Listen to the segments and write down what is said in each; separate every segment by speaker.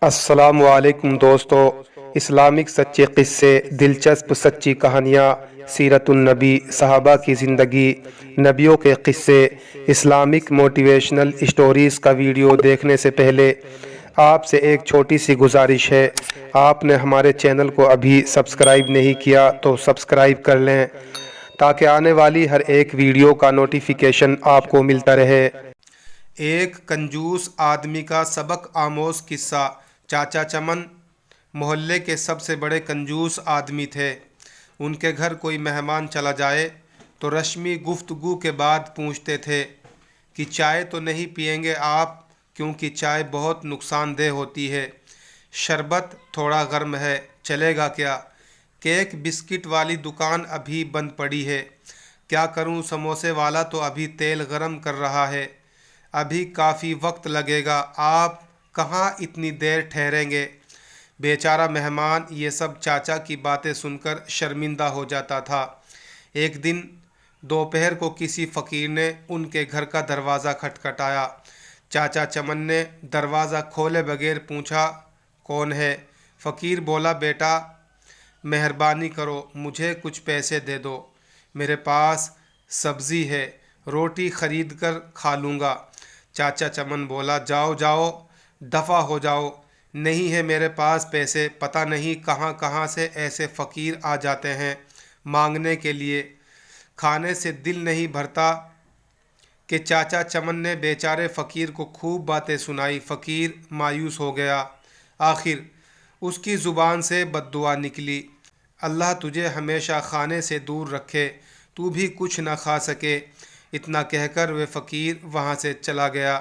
Speaker 1: السلام علیکم دوستو، اسلامک سچے قصے، دلچسپ سچی کہانیاں، سیرت النبی، صحابہ کی زندگی، نبیوں کے قصے، اسلامک موٹیویشنل اسٹوریز کا ویڈیو دیکھنے سے پہلے آپ سے ایک چھوٹی سی گزارش ہے۔ آپ نے ہمارے چینل کو ابھی سبسکرائب نہیں کیا تو سبسکرائب کر لیں تاکہ آنے والی ہر ایک ویڈیو کا نوٹیفیکیشن آپ کو ملتا رہے۔ ایک کنجوس آدمی کا سبق آموز قصہ۔ چاچا چمن محلے کے سب سے بڑے کنجوس آدمی تھے۔ ان کے گھر کوئی مہمان چلا جائے تو رسمی گفتگو کے بعد پوچھتے تھے کہ چائے تو نہیں پئیں گے آپ، کیونکہ چائے بہت نقصان دہ ہوتی ہے۔ شربت تھوڑا گرم ہے، چلے گا کیا؟ کیک بسکٹ والی دکان ابھی بند پڑی ہے۔ کیا کروں، سموسے والا تو ابھی تیل گرم کر رہا ہے، ابھی کافی وقت لگے گا، آپ کہاں اتنی دیر ٹھہریں گے؟ بیچارہ مہمان یہ سب چاچا کی باتیں سن کر شرمندہ ہو جاتا تھا۔ ایک دن دوپہر کو کسی فقیر نے ان کے گھر کا دروازہ کھٹکھٹایا۔ چاچا چمن نے دروازہ کھولے بغیر پوچھا، کون ہے؟ فقیر بولا، بیٹا مہربانی کرو، مجھے کچھ پیسے دے دو، میرے پاس سبزی ہے، روٹی خرید کر کھا لوں گا۔ چاچا چمن بولا، جاؤ جاؤ، دفع ہو جاؤ، نہیں ہے میرے پاس پیسے، پتہ نہیں کہاں کہاں سے ایسے فقیر آ جاتے ہیں مانگنے کے لیے، کھانے سے دل نہیں بھرتا۔ کہ چاچا چمن نے بیچارے فقیر کو خوب باتیں سنائی۔ فقیر مایوس ہو گیا۔ آخر اس کی زبان سے بد دعا نکلی، اللہ تجھے ہمیشہ کھانے سے دور رکھے، تو بھی کچھ نہ کھا سکے۔ اتنا کہہ کر وہ فقیر وہاں سے چلا گیا۔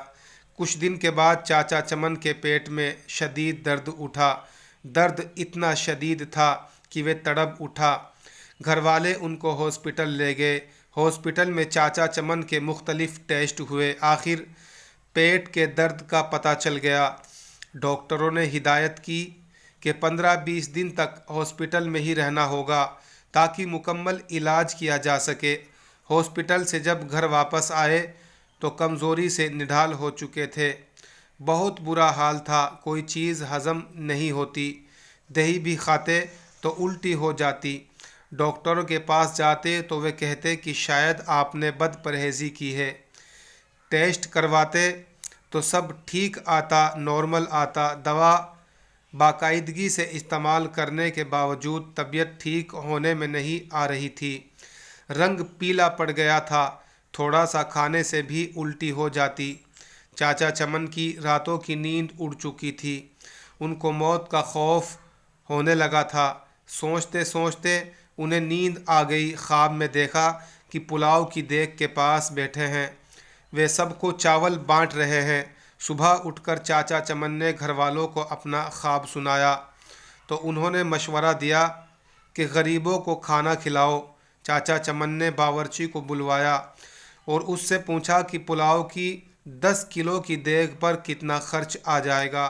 Speaker 1: کچھ دن کے بعد چاچا چمن کے پیٹ میں شدید درد اٹھا۔ درد اتنا شدید تھا کہ وہ تڑپ اٹھا۔ گھر والے ان کو ہاسپٹل لے گئے۔ ہاسپٹل میں چاچا چمن کے مختلف ٹیسٹ ہوئے۔ آخر پیٹ کے درد کا پتہ چل گیا۔ ڈاکٹروں نے ہدایت کی کہ 15-20 دن تک ہاسپٹل میں ہی رہنا ہوگا تاکہ مکمل علاج کیا جا سکے۔ ہاسپٹل سے جب گھر واپس آئے تو کمزوری سے نڈھال ہو چکے تھے۔ بہت برا حال تھا، کوئی چیز ہضم نہیں ہوتی، دہی بھی کھاتے تو الٹی ہو جاتی۔ ڈاکٹروں کے پاس جاتے تو وہ کہتے کہ شاید آپ نے بد پرہیزی کی ہے۔ ٹیسٹ کرواتے تو سب ٹھیک آتا، نارمل آتا، دوا باقاعدگی سے استعمال کرنے کے باوجود طبیعت ٹھیک ہونے میں نہیں آ رہی تھی۔ رنگ پیلا پڑ گیا تھا، تھوڑا سا کھانے سے بھی الٹی ہو جاتی۔ چاچا چمن کی راتوں کی نیند اڑ چکی تھی۔ ان کو موت کا خوف ہونے لگا تھا۔ سوچتے سوچتے انہیں نیند آ گئی۔ خواب میں دیکھا کہ پلاؤ کی دیگ کے پاس بیٹھے ہیں، وہ سب کو چاول بانٹ رہے ہیں۔ صبح اٹھ کر چاچا چمن نے گھر والوں کو اپنا خواب سنایا تو انہوں نے مشورہ دیا کہ غریبوں کو کھانا کھلاؤ۔ چاچا چمن نے باورچی کو بلوایا اور اس سے پوچھا کہ پلاؤ کی 10 کلو کی دیگ پر کتنا خرچ آ جائے گا۔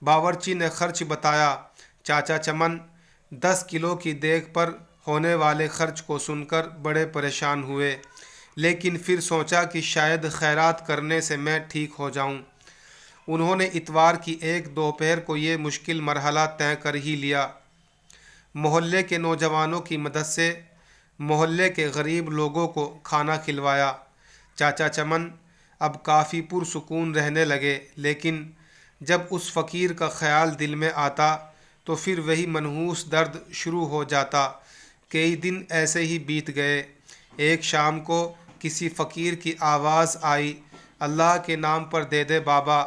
Speaker 1: باورچی نے خرچ بتایا۔ چاچا چمن 10 کلو کی دیگ پر ہونے والے خرچ کو سن کر بڑے پریشان ہوئے، لیکن پھر سوچا کہ شاید خیرات کرنے سے میں ٹھیک ہو جاؤں۔ انہوں نے اتوار کی ایک دوپہر کو یہ مشکل مرحلہ طے کر ہی لیا۔ محلے کے نوجوانوں کی مدد سے محلے کے غریب لوگوں کو کھانا کھلوایا۔ چاچا چمن اب کافی پرسکون رہنے لگے، لیکن جب اس فقیر کا خیال دل میں آتا تو پھر وہی منحوس درد شروع ہو جاتا۔ کئی دن ایسے ہی بیت گئے۔ ایک شام کو کسی فقیر کی آواز آئی، اللہ کے نام پر دے دے بابا۔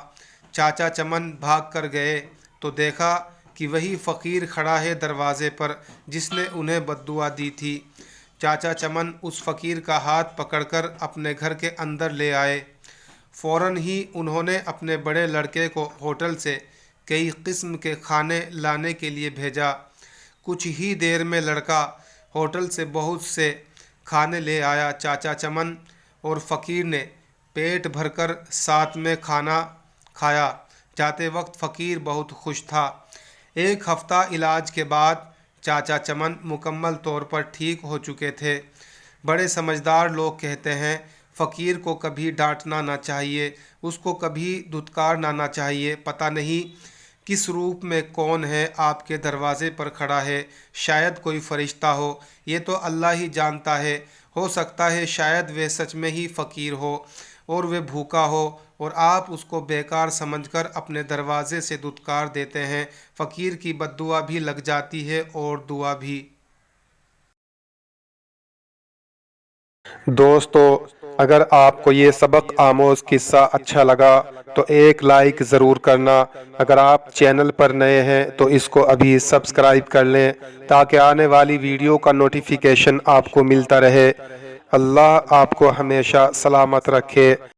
Speaker 1: چاچا چمن بھاگ کر گئے تو دیکھا کہ وہی فقیر کھڑا ہے دروازے پر جس نے انہیں بد دعا دی تھی۔ چاچا چمن اس فقیر کا ہاتھ پکڑ کر اپنے گھر کے اندر لے آئے۔ فوراً ہی انہوں نے اپنے بڑے لڑکے کو ہوٹل سے کئی قسم کے کھانے لانے کے لیے بھیجا۔ کچھ ہی دیر میں لڑکا ہوٹل سے بہت سے کھانے لے آیا۔ چاچا چمن اور فقیر نے پیٹ بھر کر ساتھ میں کھانا کھایا۔ جاتے وقت فقیر بہت خوش تھا۔ ایک ہفتہ علاج کے بعد چاچا چمن مکمل طور پر ٹھیک ہو چکے تھے۔ بڑے سمجھدار لوگ کہتے ہیں فقیر کو کبھی ڈانٹنا نہ چاہیے، اس کو کبھی دھتکارنا نہ چاہیے۔ پتہ نہیں کس روپ میں کون ہے آپ کے دروازے پر کھڑا ہے؟ شاید کوئی فرشتہ ہو، یہ تو اللہ ہی جانتا ہے۔ ہو سکتا ہے شاید وہ سچ میں ہی فقیر ہو اور وہ بھوکا ہو اور آپ اس کو بیکار سمجھ کر اپنے دروازے سے دھتکار دیتے ہیں۔ فقیر کی بد دعا بھی لگ جاتی ہے اور دعا بھی۔
Speaker 2: دوستو، اگر آپ کو یہ سبق آموز قصہ اچھا لگا تو ایک لائک ضرور کرنا۔ اگر آپ چینل پر نئے ہیں تو اس کو ابھی سبسکرائب کر لیں تاکہ آنے والی ویڈیو کا نوٹیفیکیشن آپ کو ملتا رہے۔ اللہ آپ کو ہمیشہ سلامت رکھے۔